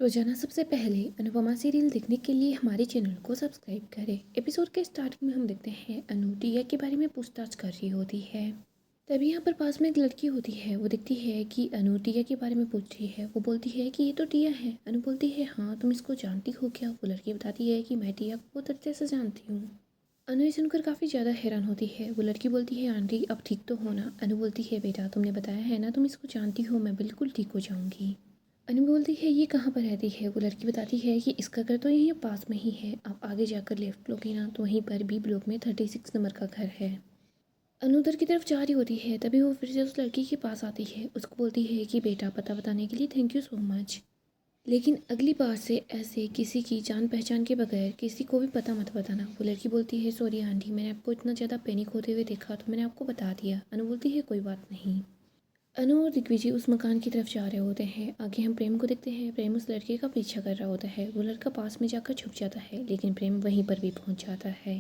रोजाना सबसे पहले अनुपमा सीरियल देखने के लिए हमारे चैनल को सब्सक्राइब करें। एपिसोड के स्टार्टिंग में हम देखते हैं अनु टिया के बारे में पूछताछ कर रही होती है। तभी यहाँ पर पास में एक लड़की होती है। वो देखती है कि अनु टिया के बारे में पूछ रही है। वो बोलती है कि ये तो टिया है। अनु बोलती है हाँ तुम इसको जानती हो क्या। वो लड़की बताती है कि मैं टिया को बहुत अच्छे से जानती हूँ। अनु ये सुनकर काफ़ी ज़्यादा हैरान होती है। वो लड़की बोलती है आंटी अब ठीक तो हो ना। अनु बोलती है बेटा तुमने बताया है ना तुम इसको जानती हो, मैं बिल्कुल ठीक हो जाऊँगी। अनु बोलती है ये कहाँ पर रहती है। वो लड़की बताती है कि इसका घर तो यहीं पास में ही है। आप आगे जाकर लेफ्ट लोगे ना तो वहीं पर बी ब्लॉक में 36 नंबर का घर है। अनु उधर की तरफ जा रही होती है। तभी वो फिर से उस लड़की के पास आती है। उसको बोलती है कि बेटा पता बताने के लिए थैंक यू सो मच, लेकिन अगली बार से ऐसे किसी की जान पहचान के बगैर किसी को भी पता मत बताना। वो लड़की बोलती है सॉरी आंटी, मैंने आपको इतना ज़्यादा पैनिक होते हुए देखा तो मैंने आपको बता दिया। अनु बोलती है कोई बात नहीं। अनु और दिग्विजय उस मकान की तरफ जा रहे होते हैं। आगे हम प्रेम को देखते हैं। प्रेम उस लड़के का पीछा कर रहा होता है। वो लड़का पास में जाकर छुप जाता है, लेकिन प्रेम वहीं पर भी पहुंच जाता है।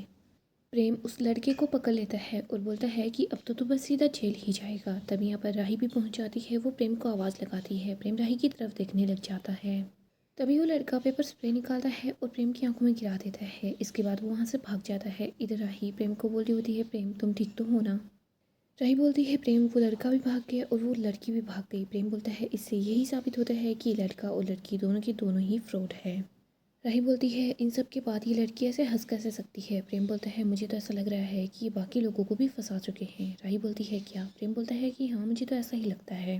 प्रेम उस लड़के को पकड़ लेता है और बोलता है कि अब तो तू बस सीधा जेल ही जाएगा। तभी यहाँ पर राही भी पहुंच जाती है। वो प्रेम को आवाज़ लगाती है। प्रेम राही की तरफ देखने लग जाता है। तभी वो लड़का पेपर स्प्रे निकालता है और प्रेम की आंखों में गिरा देता है। इसके बाद वो वहाँ से भाग जाता है। इधर राही प्रेम को बोल रही होती है प्रेम तुम ठीक तो हो ना। राही बोलती है प्रेम वो लड़का भी भाग गया और वो लड़की भी भाग गई। प्रेम बोलता है इससे यही साबित होता है कि लड़का और लड़की दोनों के दोनों ही फ्रॉड है। राही बोलती है इन सब के बाद ये लड़की ऐसे हंस कैसे सकती है। प्रेम बोलता है मुझे तो ऐसा लग रहा है कि ये बाकी लोगों को भी फंसा चुके हैं। राही बोलती है क्या। प्रेम बोलता है कि हाँ मुझे तो ऐसा ही लगता है।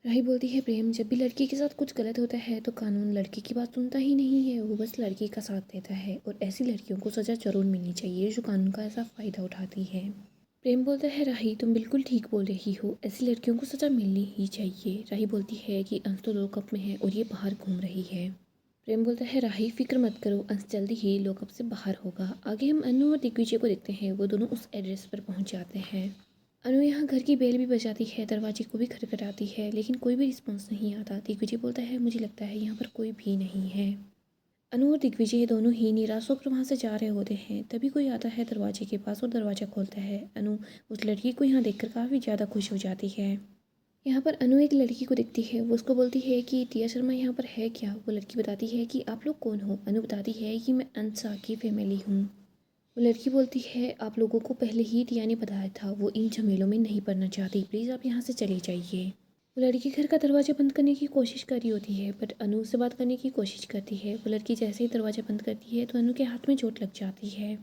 राही बोलती है प्रेम जब भी लड़की के साथ कुछ गलत होता है तो कानून लड़की की बात सुनता ही नहीं है, वो बस लड़की का साथ देता है और ऐसी लड़कियों को सज़ा जरूर मिलनी चाहिए जो कानून का ऐसा फ़ायदा उठाती है। प्रेम बोलता है राही तुम बिल्कुल ठीक बोल रही हो, ऐसी लड़कियों को सज़ा मिलनी ही चाहिए। राही बोलती है कि अंश तो लॉकअप में है और ये बाहर घूम रही है। प्रेम बोलता है राही फिक्र मत करो, अंश जल्दी ही लॉकअप से बाहर होगा। आगे हम अनु और दिग्विजय को देखते हैं। वो दोनों उस एड्रेस पर पहुंच जाते हैं। अनु यहाँ घर की बेल भी बजाती है, दरवाजे को भी खटखटाती है, लेकिन कोई भी रिस्पॉन्स नहीं आता। दिग्विजय बोलता है मुझे लगता है यहाँ पर कोई भी नहीं है। अनु और दिग्विजय दोनों ही निराश होकर वहाँ से जा रहे होते हैं। तभी कोई आता है दरवाजे के पास और दरवाज़ा खोलता है। अनु उस लड़की को यहाँ देखकर काफ़ी ज़्यादा खुश हो जाती है। यहाँ पर अनु एक लड़की को देखती है। वो उसको बोलती है कि टिया शर्मा यहाँ पर है क्या। वो लड़की बताती है कि आप लोग कौन हो। अनु बताती है कि मैं अंसा की फैमिली हूँ। वो लड़की बोलती है आप लोगों को पहले ही टिया ने बताया था, वो इन झमेलों में नहीं पड़ना चाहती, प्लीज़ आप यहाँ से चले जाइए। वो लड़की घर का दरवाज़ा बंद करने की कोशिश कर रही होती है, बट अनु से बात करने की कोशिश करती है। वो लड़की जैसे ही दरवाज़ा बंद करती है तो अनु के हाथ में चोट लग जाती है।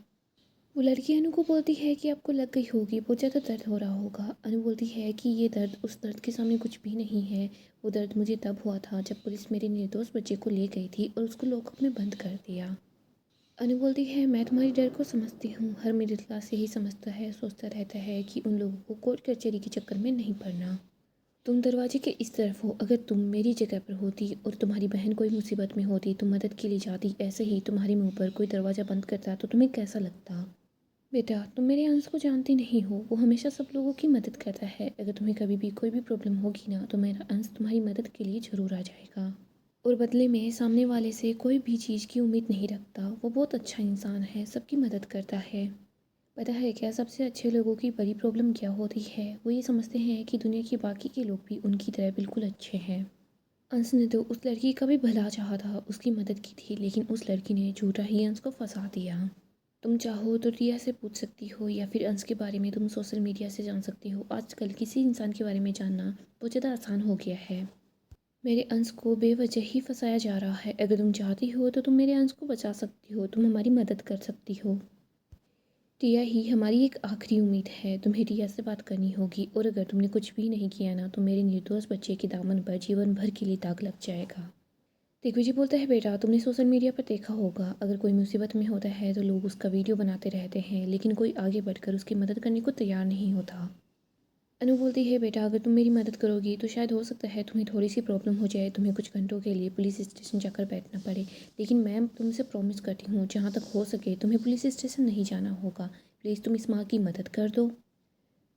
वो लड़की अनु को बोलती है कि आपको लग गई होगी, बहुत ज़्यादा दर्द हो रहा होगा। अनु बोलती है कि ये दर्द उस दर्द के सामने कुछ भी नहीं है। वो दर्द मुझे तब हुआ था जब पुलिस मेरे निर्दोष बच्चे को ले गई थी और उसको लॉकअप में बंद कर दिया। अनु बोलती है मैं तुम्हारी डर को समझती हूँ। हर मिडिल क्लास यही समझता है, सोचता रहता है कि उन लोगों को कोर्ट कचहरी के चक्कर में नहीं पड़ना। तुम दरवाजे के इस तरफ हो, अगर तुम मेरी जगह पर होती और तुम्हारी बहन कोई मुसीबत में होती, तुम मदद के लिए जाती, ऐसे ही तुम्हारे मुंह पर कोई दरवाज़ा बंद करता तो तुम्हें कैसा लगता। बेटा तुम मेरे अंश को जानती नहीं हो, वो हमेशा सब लोगों की मदद करता है। अगर तुम्हें कभी भी कोई भी प्रॉब्लम होगी ना तो मेरा अंश तुम्हारी मदद के लिए ज़रूर आ जाएगा और बदले में सामने वाले से कोई भी चीज़ की उम्मीद नहीं रखता। वो बहुत अच्छा इंसान है, सबकी मदद करता है। पता है क्या सबसे अच्छे लोगों की बड़ी प्रॉब्लम क्या होती है। वो ये समझते हैं कि दुनिया के बाकी के लोग भी उनकी तरह बिल्कुल अच्छे हैं। अंश ने तो उस लड़की का भी भला चाहा था, उसकी मदद की थी, लेकिन उस लड़की ने झूठा ही अंश को फंसा दिया। तुम चाहो तो रिया से पूछ सकती हो या फिर अंश के बारे में तुम सोशल मीडिया से जान सकती हो। आजकल किसी इंसान के बारे में जानना बहुत ज़्यादा आसान हो गया है। मेरे अंश को बेवजह ही फंसाया जा रहा है। अगर तुम चाहती हो तो तुम मेरे अंश को बचा सकती हो, तुम हमारी मदद कर सकती हो। टिया ही हमारी एक आखिरी उम्मीद है। तुम्हें टिया से बात करनी होगी और अगर तुमने कुछ भी नहीं किया ना तो मेरे निर्दोष बच्चे के दामन पर जीवन भर के लिए दाग लग जाएगा। दिग्विजय बोलता है बेटा तुमने सोशल मीडिया पर देखा होगा, अगर कोई मुसीबत में होता है तो लोग उसका वीडियो बनाते रहते हैं, लेकिन कोई आगे बढ़कर उसकी मदद करने को तैयार नहीं होता। अनु बोलती है बेटा अगर तुम मेरी मदद करोगी तो शायद हो सकता है तुम्हें थोड़ी सी प्रॉब्लम हो जाए, तुम्हें कुछ घंटों के लिए पुलिस स्टेशन जाकर बैठना पड़े, लेकिन मैं तुमसे प्रॉमिस करती हूँ जहाँ तक हो सके तुम्हें पुलिस स्टेशन नहीं जाना होगा। प्लीज़ तुम इस माँ की मदद कर दो।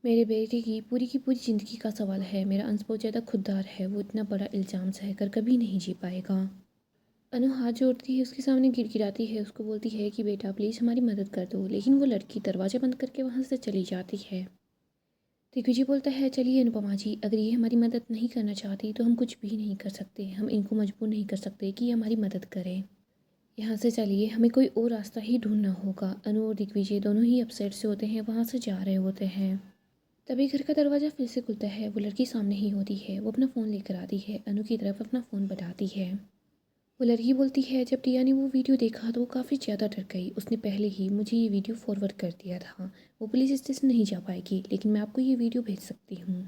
मेरे बेटे की पूरी ज़िंदगी का सवाल है। मेरा अंश बहुत ज़्यादा खुददार है, वो इतना बड़ा इल्ज़ाम सहकर कभी नहीं जी पाएगा। अनु हाथ जोड़ती है, उसके सामने गिड़गिड़ाती है, उसको बोलती है कि बेटा प्लीज़ हमारी मदद कर दो, लेकिन वो लड़की दरवाज़ा बंद करके वहाँ से चली जाती है। दिग्विजय बोलता है, चलिए अनुपमा जी, अगर ये हमारी मदद नहीं करना चाहती तो हम कुछ भी नहीं कर सकते, हम इनको मजबूर नहीं कर सकते कि ये हमारी मदद करें। यहाँ से चलिए, हमें कोई और रास्ता ही ढूंढना होगा। अनु और दिग्विजय दोनों ही अपसेट से होते हैं, वहाँ से जा रहे होते हैं। तभी घर का दरवाज़ा फिर से खुलता है। वो लड़की सामने ही होती है। वो अपना फ़ोन लेकर आती है, अनु की तरफ अपना फ़ोन बढ़ाती है। वो लड़की बोलती है, जब टिया ने वो वीडियो देखा तो वो काफ़ी ज़्यादा डर गई। उसने पहले ही मुझे ये वीडियो फॉरवर्ड कर दिया था। वो पुलिस स्टेशन नहीं जा पाएगी, लेकिन मैं आपको ये वीडियो भेज सकती हूँ।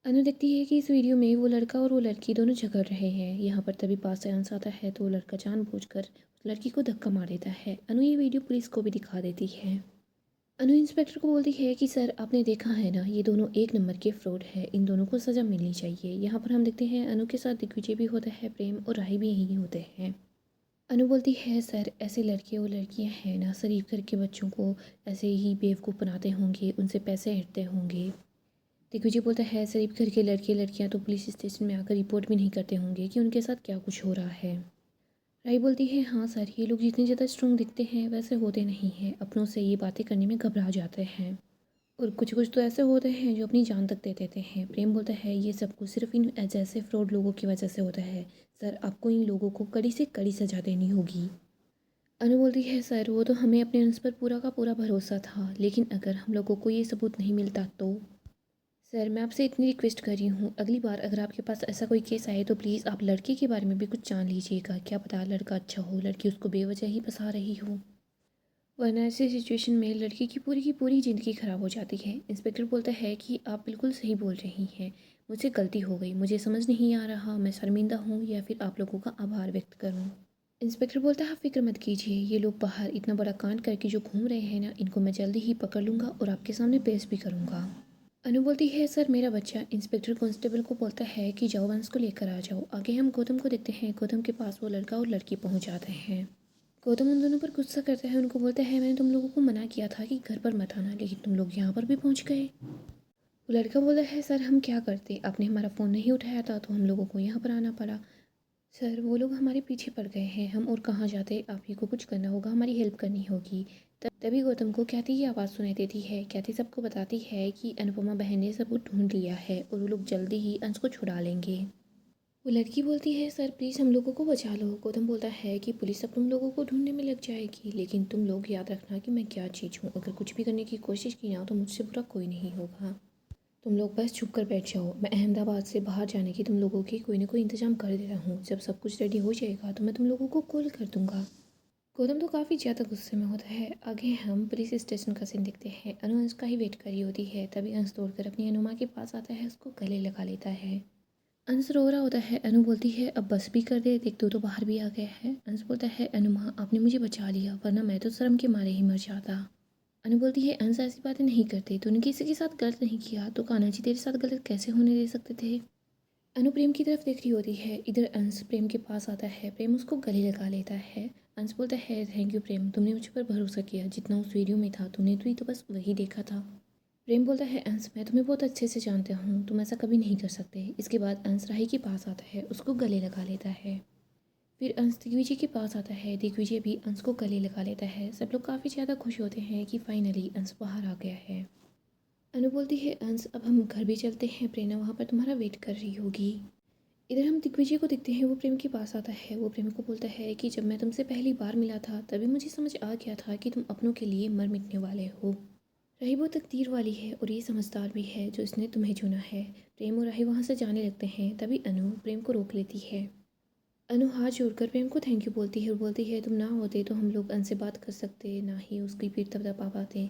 अनु देखती है कि इस वीडियो में वो लड़का और वो लड़की दोनों झगड़ रहे हैं। यहाँ पर तभी पास से अंश आता है तो वो लड़का जानबूझकर उस लड़की को धक्का मार देता है। अनु ये वीडियो पुलिस को भी दिखा देती है। अनु इंस्पेक्टर को बोलती है कि सर, आपने देखा है ना, ये दोनों एक नंबर के फ्रॉड है, इन दोनों को सज़ा मिलनी चाहिए। यहाँ पर हम देखते हैं अनु के साथ दिग्विजय भी होता है, प्रेम और राही भी यहीं होते हैं। अनु बोलती है, सर ऐसे लड़के और लड़कियां हैं ना, शरीफ घर के बच्चों को ऐसे ही बेवकूफ़ बनाते होंगे, उनसे पैसे हटते होंगे। दिग्विजय बोलता है, शरीफ घर के लड़के लड़कियां तो पुलिस स्टेशन में आकर रिपोर्ट भी नहीं करते होंगे कि उनके साथ क्या कुछ हो रहा है। राही बोलती है, हाँ सर, ये लोग जितने ज़्यादा स्ट्रॉन्ग दिखते हैं वैसे होते नहीं हैं, अपनों से ये बातें करने में घबरा जाते हैं, और कुछ कुछ तो ऐसे होते हैं जो अपनी जान तक दे देते हैं। प्रेम बोलता है, ये सब कुछ सिर्फ इन जैसे फ्रॉड लोगों की वजह से होता है। सर, आपको इन लोगों को कड़ी से कड़ी सजा देनी होगी। अनु बोलती है, सर वो तो हमें अपने अंश पर पूरा का पूरा भरोसा था, लेकिन अगर हम लोगों को ये सबूत नहीं मिलता तो। सर, मैं आपसे इतनी रिक्वेस्ट कर रही हूँ, अगली बार अगर आपके पास ऐसा कोई केस आए तो प्लीज़ आप लड़के के बारे में भी कुछ जान लीजिएगा। क्या पता लड़का अच्छा हो, लड़की उसको बेवजह ही फंसा रही हो, वरना ऐसी सिचुएशन में लड़की की पूरी ज़िंदगी ख़राब हो जाती है। इंस्पेक्टर बोलता है कि आप बिल्कुल सही बोल रही हैं, मुझसे गलती हो गई, मुझे समझ नहीं आ रहा मैं शर्मिंदा हूँ या फिर आप लोगों का आभार व्यक्त करूँ। इंस्पेक्टर बोलता है, आप फिक्र मत कीजिए, ये लोग बाहर इतना बड़ा कांड करके जो घूम रहे हैं ना, इनको मैं जल्दी ही पकड़ लूँगा और आपके सामने पेश भी करूँगा। अनु बोलती है, सर मेरा बच्चा। इंस्पेक्टर कांस्टेबल को बोलता है कि जाओ वंश को लेकर आ जाओ। आगे हम गौतम को देखते हैं। गौतम के पास वो लड़का और लड़की पहुंच जाते हैं। गौतम उन दोनों पर गुस्सा करता है, उनको बोलता है, मैंने तुम लोगों को मना किया था कि घर पर मत आना, लेकिन तुम लोग यहाँ पर भी पहुँच गए। वो लड़का बोलता है, सर हम क्या करते, आपने हमारा फ़ोन नहीं उठाया था तो हम लोगों को यहाँ पर आना पड़ा। सर वो लोग हमारे पीछे पड़ गए हैं, हम और कहाँ जाते, आप ही को कुछ करना होगा, हमारी हेल्प करनी होगी। तभी गौतम को ख्याति की आवाज़ सुनाई देती है। ख्याति सबको बताती है कि अनुपमा बहन ने सब कुछ ढूंढ लिया है और वो लोग जल्दी ही अंश को छुड़ा लेंगे। वो लड़की बोलती है, सर प्लीज़ हम लोगों को बचा लो। गौतम बोलता है कि पुलिस अब तुम लोगों को ढूंढने में लग जाएगी, लेकिन तुम लोग याद रखना कि मैं क्या चीज़ हूँ, अगर कुछ भी करने की कोशिश की ना तो मुझसे बुरा कोई नहीं होगा। तुम लोग बस छुप कर बैठ जाओ, मैं अहमदाबाद से बाहर जाने की तुम लोगों की कोई ना कोई इंतजाम कर दे रहा हूँ। जब सब कुछ रेडी हो जाएगा तो मैं तुम लोगों को कॉल कर दूंगा। गौतम तो काफ़ी ज़्यादा गुस्से में होता है। आगे हम पुलिस स्टेशन का सीन देखते हैं। अनु अंश का ही वेट कर रही होती है, तभी अंश दौड़कर अपनी अनुमा के पास आता है, उसको गले लगा लेता है। अंश रो रहा होता है। अनु बोलती है, अब बस भी कर दे, देख तो बाहर भी आ गया है। अंश बोलता है, अनुमा आपने मुझे बचा लिया, वरना मैं तो शर्म के मारे ही मर जाता। अनु बोलती है, अंश ऐसी बातें नहीं करते, तूने किसी के साथ गलत नहीं किया तो कान्हा जी तेरे साथ गलत कैसे होने दे सकते थे। अनु प्रेम की तरफ देख रही होती है। इधर अंश प्रेम के पास आता है। प्रेम उसको गले लगा लेता है। अंश बोलता है, थैंक यू प्रेम, तुमने मुझ पर भरोसा किया, जितना उस वीडियो में था तुमने तो बस वही देखा था। प्रेम बोलता है, अंश मैं तुम्हें बहुत अच्छे से जानता हूँ, तुम ऐसा कभी नहीं कर सकते। इसके बाद अंश राही के पास आता है, उसको गले लगा लेता है। फिर अंश दिग्विजय के पास आता है। दिग्विजय भी अंश को गले लगा लेता है। सब लोग काफ़ी ज़्यादा खुश होते हैं कि फाइनली अंश बाहर आ गया है। अनु बोलती है, अंश अब हम घर भी चलते हैं, प्रेरणा वहाँ पर तुम्हारा वेट कर रही होगी। इधर हम दिग्विजय को देखते हैं। वो प्रेम के पास आता है। वो प्रेम को बोलता है कि जब मैं तुमसे पहली बार मिला था तभी मुझे समझ आ गया था कि तुम अपनों के लिए मर मिटने वाले हो। राही वो तकदीर वाली है और ये समझदार भी है जो इसने तुम्हें चुना है। प्रेम और राही वहाँ से जाने लगते हैं, तभी अनु प्रेम को रोक लेती है। अनु हाथ जोड़कर प्रेम को थैंक यू बोलती है और बोलती है, तुम ना होते तो हम लोग अंश से बात कर सकते, ना ही उसकी पीठ थपथपा पाते।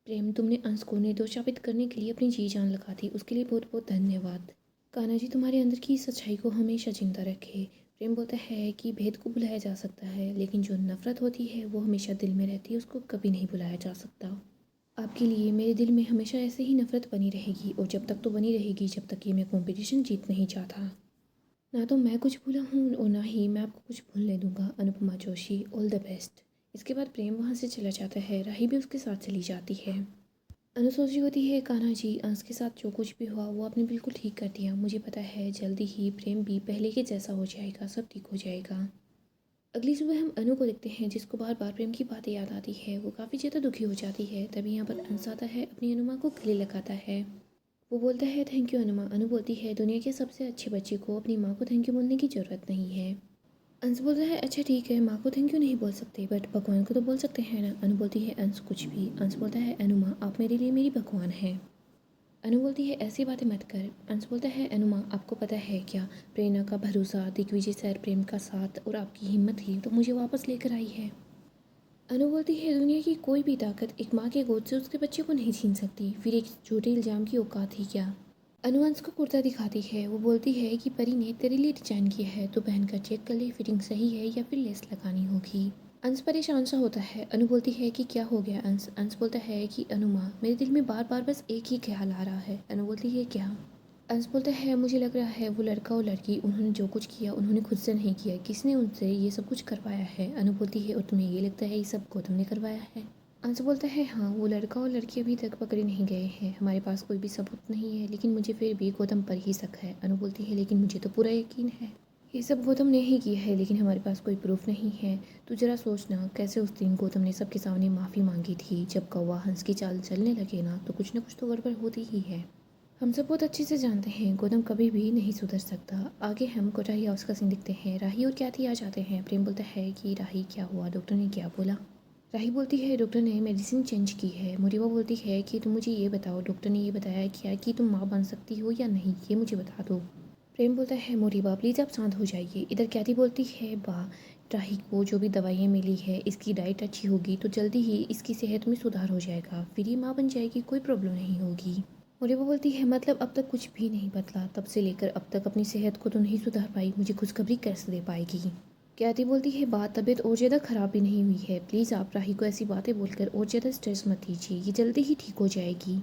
प्रेम, तुमने अंश को निर्दोष साबित करने के लिए अपनी जी जान लगा दी, उसके लिए बहुत बहुत धन्यवाद। कान्हा जी तुम्हारे अंदर की सच्चाई को हमेशा जिंदा रखे। प्रेम बोलता है कि भेद को भुलाया जा सकता है, लेकिन जो नफरत होती है वो हमेशा दिल में रहती है, उसको कभी नहीं भुलाया जा सकता। आपके लिए मेरे दिल में हमेशा ऐसे ही नफरत बनी रहेगी, और जब तक तो बनी रहेगी जब तक ये मैं कंपटीशन जीत नहीं चाहता। ना तो मैं कुछ भूला हूँ और ना ही मैं आपको कुछ भूलने दूंगा। Anupama Joshi, all the best. इसके बाद प्रेम वहाँ से चला जाता है। राही भी उसके साथ चली जाती है। अनु सोच रही होती है, कान्हा जी अंश के साथ जो कुछ भी हुआ वो आपने बिल्कुल ठीक कर दिया। मुझे पता है जल्दी ही प्रेम भी पहले के जैसा हो जाएगा, सब ठीक हो जाएगा। अगली सुबह हम अनु को देखते हैं जिसको बार बार प्रेम की बातें याद आती है। वो काफ़ी ज़्यादा दुखी हो जाती है। तभी यहाँ पर अंश आता है, अपनी अनुमा को गले लगाता है। वो बोलता है थैंक यू अनुमा। अनु बोलती है दुनिया के सबसे अच्छे बच्चे को अपनी माँ को थैंक यू बोलने की ज़रूरत नहीं है। अंश बोलता है अच्छा ठीक है, माँ को थैंक यू नहीं बोल सकते बट भगवान को तो बोल सकते हैं ना। अनु बोलती है अंश कुछ भी। अंश बोलता है अनुमा आप मेरे लिए मेरी भगवान है। अनु बोलती है ऐसी बातें मत कर। अंश बोलता है अनुमा आपको पता है क्या, प्रेरणा का भरोसा, दिग्विजय सर, प्रेम का साथ और आपकी हिम्मत ही तो मुझे वापस लेकर आई है। अनु बोलती है दुनिया की कोई भी ताकत एक माँ के गोद से उसके बच्चे को नहीं छीन सकती, फिर एक झूठे इल्जाम की औकात ही क्या। अनु अंश को कुर्ता दिखाती है। वो बोलती है कि परी ने तेरे लिए डिजाइन किया है, तो पहन कर चेक कर ले फिटिंग सही है या फिर लेस लगानी होगी। अंश परेशान सा होता है। अनु बोलती है कि क्या हो गया अंश। अंश बोलता है कि अनुमा मेरे दिल में बार बार बस एक ही ख्याल आ रहा है। अनु बोलती है क्या। अंश बोलता है मुझे लग रहा है वो लड़का और लड़की उन्होंने जो कुछ किया उन्होंने खुद से नहीं किया, किसने उनसे ये सब कुछ करवाया है। अनु बोलती है और तुम्हें ये लगता है ये सब गौतम ने करवाया है। अंश बोलता है हाँ, वो लड़का और लड़की अभी तक पकड़े नहीं गए हैं, हमारे पास कोई भी सबूत नहीं है, लेकिन मुझे फिर भी गौतम पर ही शक है। अनु बोलती है लेकिन मुझे तो पूरा यकीन है ये सब गौतम ने ही किया है, लेकिन हमारे पास कोई प्रूफ नहीं है। तो जरा सोचना कैसे उस दिन गौतम ने सबके सामने माफ़ी मांगी थी। जब कौवा हंस की चाल चलने लगे ना तो कुछ तो गड़बड़ होती ही है। हम सब बहुत अच्छे से जानते हैं गौतम कभी भी नहीं सुधर सकता। आगे हम कोठारी हाउस का सीन दिखते हैं। राही और ख्याति आ जाते हैं। प्रेम बोलता है कि राही क्या हुआ, डॉक्टर ने क्या बोला। राही बोलती है डॉक्टर ने मेडिसिन चेंज की है। मुरीबा बोलती है कि तुम मुझे ये बताओ, डॉक्टर ने ये बताया क्या कि तुम माँ बन सकती हो या नहीं, ये मुझे बता दो। प्रेम बोलता है मुरीबा प्लीज़ आप शांत हो जाइए। इधर ख्याति बोलती है वाह, राही को जो भी दवाइयाँ मिली है, इसकी डाइट अच्छी होगी तो जल्दी ही इसकी सेहत में सुधार हो जाएगा, फिर ये माँ बन जाएगी, कोई प्रॉब्लम नहीं होगी। मुरीबा बोलती है मतलब अब तक कुछ भी नहीं बदला, तब से लेकर अब तक अपनी सेहत को तो नहीं सुधार पाई, मुझे खुशखबरी कैसे दे पाएगी। ख्याति बोलती है बात तबीयत और ज़्यादा ख़राब भी नहीं हुई है, प्लीज़ आप राही को ऐसी बातें बोलकर और ज़्यादा स्ट्रेस मत दीजिए, ये जल्दी ही ठीक हो जाएगी।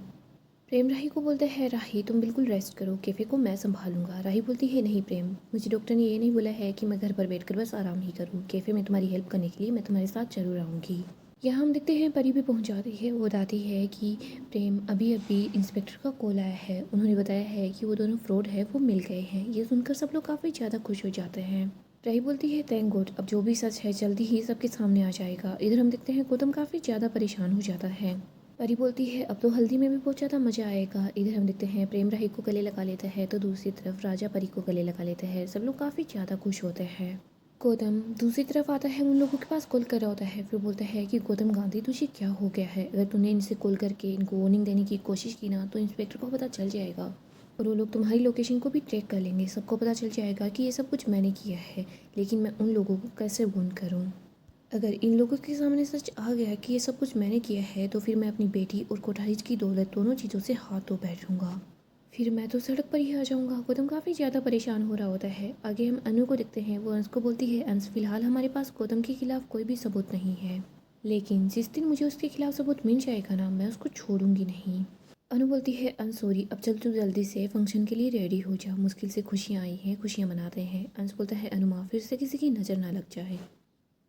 प्रेम राही को बोलता है राही तुम बिल्कुल रेस्ट करो, कैफ़े को मैं संभालूंगा। राही बोलती है नहीं प्रेम, मुझे डॉक्टर ने ये नहीं बोला है कि मैं घर पर बैठकर बस आराम ही करूँ, कैफ़े में तुम्हारी हेल्प करने के लिए मैं तुम्हारे साथ जरूर आऊँगी। यहाँ हम देखते हैं परी भी पहुँच जाती है। वो बताती है कि प्रेम अभी अभी इंस्पेक्टर का कॉल आया है, उन्होंने बताया है कि वो दोनों फ्रॉड है, वो मिल गए हैं। ये सुनकर सब लोग काफ़ी ज़्यादा खुश हो जाते हैं। राही बोलती है थैंक गॉड, अब जो भी सच है जल्दी ही सबके सामने आ जाएगा। इधर हम देखते हैं गौतम काफ़ी ज़्यादा परेशान हो जाता है। परी बोलती है अब तो हल्दी में भी बहुत ज़्यादा मज़ा आएगा। इधर हम देखते हैं प्रेम राही को गले लगा लेता है तो दूसरी तरफ राजा परी को गले लगा लेता है। सब लोग काफ़ी ज़्यादा खुश होते हैं। गौतम दूसरी तरफ आता है, उन लोगों के पास कॉल कर रहा होता है। फिर बोलता है कि गौतम गांधी तुझे क्या हो गया है, अगर तूने इनसे कॉल करके इनको वार्निंग देने की कोशिश की ना तो इंस्पेक्टर को पता चल जाएगा और वो लोग तुम्हारी लोकेशन को भी ट्रैक कर लेंगे। सबको पता चल जाएगा कि ये सब कुछ मैंने किया है, लेकिन मैं उन लोगों को कैसे वार्न करूँ। अगर इन लोगों के सामने सच आ गया कि ये सब कुछ मैंने किया है तो फिर मैं अपनी बेटी और कोठारी की दौलत दोनों चीज़ों से हाथ धो बैठूंगा, फिर मैं तो सड़क पर ही आ जाऊंगा। गौतम काफ़ी ज़्यादा परेशान हो रहा होता है। आगे हम अनु को देखते हैं। वो अंश को बोलती है अंश फिलहाल हमारे पास गौतम के खिलाफ कोई भी सबूत नहीं है, लेकिन जिस दिन मुझे उसके खिलाफ सबूत मिल जाएगा ना मैं उसको छोड़ूंगी नहीं। अनु बोलती है अंश सॉरी, अब चल तू जल्दी से फंक्शन के लिए रेडी हो जा, मुश्किल से खुशियाँ आई हैं, खुशियाँ मनाते हैं। अंश बोलता है अनुमा फिर से किसी की नज़र ना लग जाए।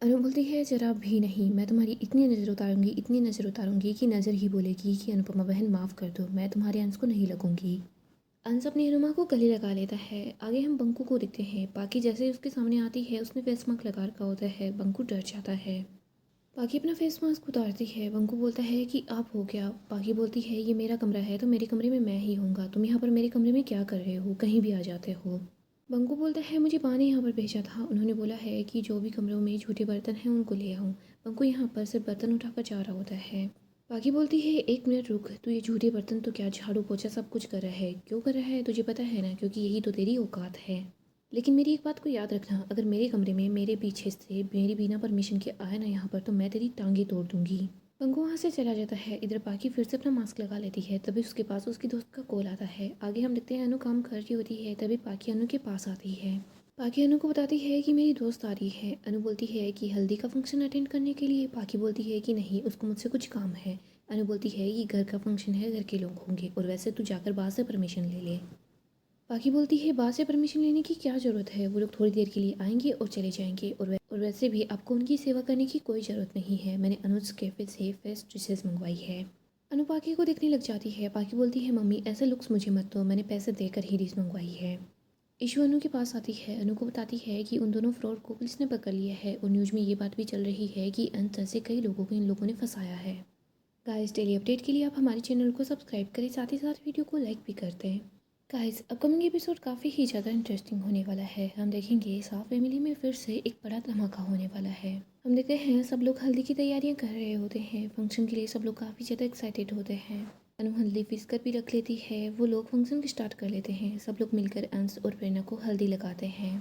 अनु बोलती है जरा भी नहीं, मैं तुम्हारी इतनी नज़र उतारूंगी, इतनी नज़र उतारूंगी कि नज़र ही बोलेगी कि अनुपमा बहन माफ़ कर दो, मैं तुम्हारे अंश को नहीं लगूंगी। अंश अपनी अनुमा को गले लगा लेता है। आगे हम बंकू को देखते हैं। पाकी जैसे ही उसके सामने आती है उसने फेस मास्क लगा रखा होता है। बंकू डर जाता है। पाकी अपना फेस मास्क उतारती है। बंकू बोलता है कि आप हो गया। पाकी बोलती है ये मेरा कमरा है तो मेरे कमरे में मैं ही होऊंगा, तुम यहाँ पर मेरे कमरे में क्या कर रहे हो, कहीं भी आ जाते हो। बंकू बोलता है मुझे माँ ने यहाँ पर भेजा था, उन्होंने बोला है कि जो भी कमरों में झूठे बर्तन हैं उनको ले आऊँ। बंकू यहाँ पर सिर्फ बर्तन उठाकर जा रहा होता है। बाकी बोलती है एक मिनट रुक, तू ये झूठे बर्तन तो क्या झाड़ू पोछा सब कुछ कर रहा है, क्यों कर रहा है तुझे पता है ना, क्योंकि यही तो तेरी औकात है। लेकिन मेरी एक बात को याद रखना, अगर मेरे कमरे में मेरे पीछे से मेरी बिना परमिशन के आए ना यहाँ पर तो मैं तेरी टांगे तोड़ दूंगी। बंकू वहाँ से चला जाता है। इधर पाकी फिर से अपना मास्क लगा लेती है। तभी उसके पास उसकी दोस्त का कॉल आता है। आगे हम देखते हैं अनु काम कर रही होती है। तभी पाकी अनु के पास आती है। पाकी अनु को बताती है कि मेरी दोस्त आ रही है। अनु बोलती है कि हल्दी का फंक्शन अटेंड करने के लिए। पाकी बोलती है कि नहीं, उसको मुझसे कुछ काम है। अनु बोलती है ये घर का फंक्शन है, घर के लोग होंगे, और वैसे तू जाकर बाहर से परमिशन ले ले। पाकी बोलती है बाहर से परमिशन लेने की क्या ज़रूरत है, वो लोग थोड़ी देर के लिए आएंगे और चले जाएंगे, और वैसे भी आपको उनकी सेवा करने की कोई ज़रूरत नहीं है, मैंने अनुज कैफ़े से फ्रेश डिशेज़ मंगवाई है। अनु पाकी को देखने लग जाती है। पाकी बोलती है मम्मी ऐसे लुक्स मुझे मत दो, मैंने पैसे देकर ही डिश मंगवाई है। ईशु अनु के पास आती है। अनु को बताती है कि उन दोनों फ्रॉड को पुलिस ने पकड़ लिया है और न्यूज़ में ये बात भी चल रही है कि अंत से कई लोगों को इन लोगों ने फंसाया है। गाइस, डेली अपडेट के लिए आप हमारे चैनल को सब्सक्राइब करें, साथ ही साथ वीडियो को लाइक भी कर दें। गाइस, अपकमिंग एपिसोड काफ़ी ही ज़्यादा इंटरेस्टिंग होने वाला है। हम देखेंगे साफ फैमिली में फिर से एक बड़ा धमाका होने वाला है। हम देखते हैं सब लोग हल्दी की तैयारियां कर रहे होते हैं। फंक्शन के लिए सब लोग काफ़ी ज़्यादा एक्साइटेड होते हैं। अनु हल्दी पीस कर भी रख लेती है। वो लोग फंक्शन की स्टार्ट कर लेते हैं। सब लोग मिलकर अंश और प्रेरणा को हल्दी लगाते हैं।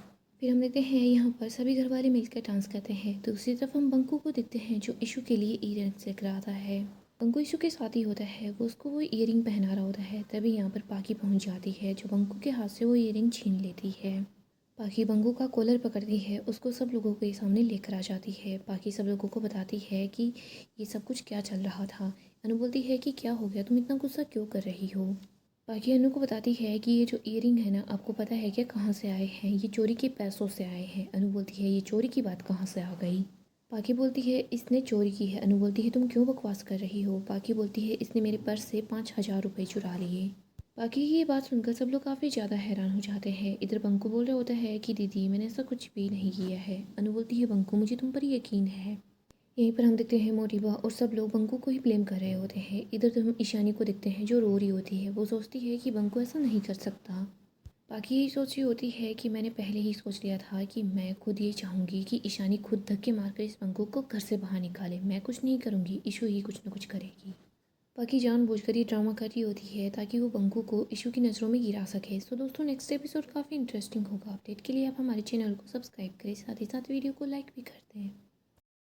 फिर हम देखते हैं यहाँ पर सभी घर वाले मिलकर डांस करते हैं। दूसरी तरफ हम बंकू को देखते हैं जो इशू के लिए ईयरिंग्स लेकर आता है। बंकू इशू के साथ ही होता है, वो उसको वो ईयरिंग पहना रहा होता है। तभी यहाँ पर पाकी पहुँच जाती है जो बंकू के हाथ से वो ईयरिंग छीन लेती है। पाकी बंकू का कॉलर पकड़ती है, उसको सब लोगों के सामने लेकर आ जाती है। पाकी सब लोगों को बताती है कि ये सब कुछ क्या चल रहा था। अनु बोलती है कि क्या हो गया, तुम इतना गुस्सा क्यों कर रही हो। पाकी अनु को बताती है कि ये जो ईयरिंग है ना, आपको पता है क्या कहाँ से आए हैं, ये चोरी के पैसों से आए हैं। अनु बोलती है ये चोरी की बात कहाँ से आ गई। पाकी बोलती है इसने चोरी की है। अनु बोलती है तुम क्यों बकवास कर रही हो। पाकी बोलती है इसने मेरे पर्स से 5,000 रुपये चुरा लिए। बाकी की ये बात सुनकर सब लोग काफ़ी ज़्यादा हैरान हो जाते हैं। इधर बंकू बोल रहा होता है कि दीदी मैंने ऐसा कुछ भी नहीं किया है। अनु बोलती है बंकू मुझे तुम पर यकीन है। यहीं पर हम देखते हैं मोटिवा और सब लोग बंकू को ही ब्लेम कर रहे होते हैं। इधर तो हम ईशानी को देखते हैं जो रो रही होती है। वो सोचती है कि बंकू ऐसा नहीं कर सकता। बाकी यही सोच रही होती है कि मैंने पहले ही सोच लिया था कि मैं खुद ये चाहूँगी कि ईशानी खुद धक्के मारकर इस बंकू को घर से बाहर निकाले। मैं कुछ नहीं करूँगी, इशू ही कुछ ना कुछ करेगी। बाकी जानबूझकर ये ड्रामा कर रही होती है ताकि वो बंकू को इशू की नज़रों में गिरा सके। सो दोस्तों, नेक्स्ट एपिसोड काफ़ी इंटरेस्टिंग होगा। अपडेट के लिए आप हमारे चैनल को सब्सक्राइब करें, साथ ही साथ वीडियो को लाइक भी कर दें।